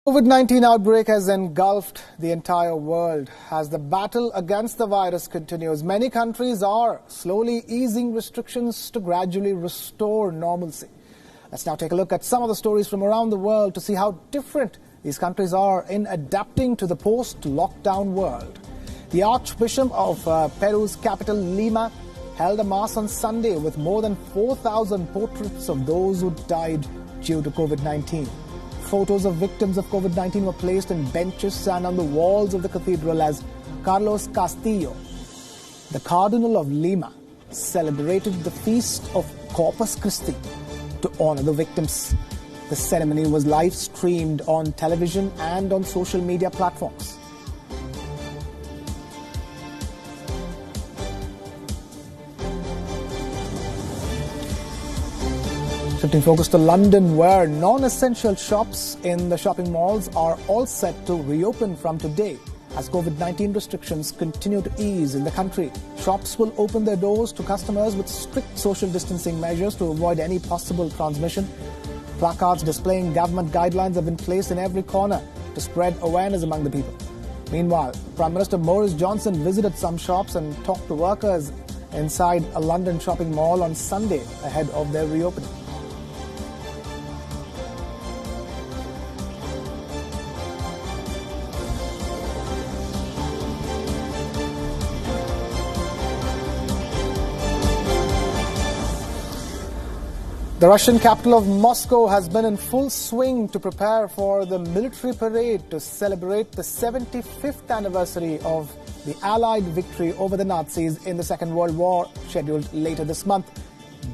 COVID-19 outbreak has engulfed the entire world. As the battle against the virus continues, many countries are slowly easing restrictions to gradually restore normalcy. Let's now take a look at some of the stories from around the world to see how different these countries are in adapting to the post-lockdown world. The Archbishop of Peru's capital, Lima, held a mass on Sunday with more than 4,000 portraits of those who died due to COVID-19. Photos of victims of COVID-19 were placed in benches and on the walls of the cathedral as Carlos Castillo, the Cardinal of Lima, celebrated the feast of Corpus Christi to honor the victims. The ceremony was live streamed on television and on social media platforms. Shifting focus to London, where non-essential shops in the shopping malls are all set to reopen from today as COVID-19 restrictions continue to ease in the country. Shops will open their doors to customers with strict social distancing measures to avoid any possible transmission. Placards displaying government guidelines have been placed in every corner to spread awareness among the people. Meanwhile, Prime Minister Boris Johnson visited some shops and talked to workers inside a London shopping mall on Sunday ahead of their reopening. The Russian capital of Moscow has been in full swing to prepare for the military parade to celebrate the 75th anniversary of the Allied victory over the Nazis in the Second World War, scheduled later this month.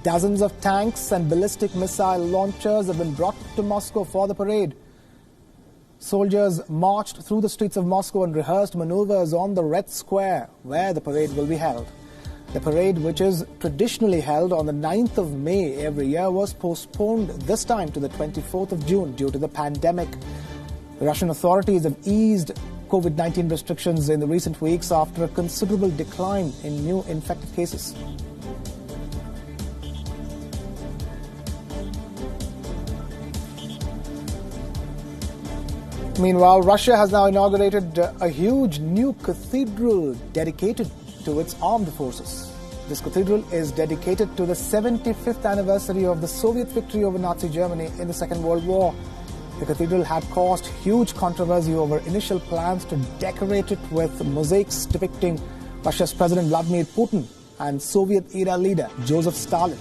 Dozens of tanks and ballistic missile launchers have been brought to Moscow for the parade. Soldiers marched through the streets of Moscow and rehearsed maneuvers on the Red Square, where the parade will be held. The parade, which is traditionally held on the 9th of May every year, was postponed this time to the 24th of June due to the pandemic. The Russian authorities have eased COVID-19 restrictions in the recent weeks after a considerable decline in new infected cases. Meanwhile, Russia has now inaugurated a huge new cathedral dedicated to its armed forces. This cathedral is dedicated to the 75th anniversary of the Soviet victory over Nazi Germany in the Second World War. The cathedral had caused huge controversy over initial plans to decorate it with mosaics depicting Russia's President Vladimir Putin and Soviet-era leader Joseph Stalin.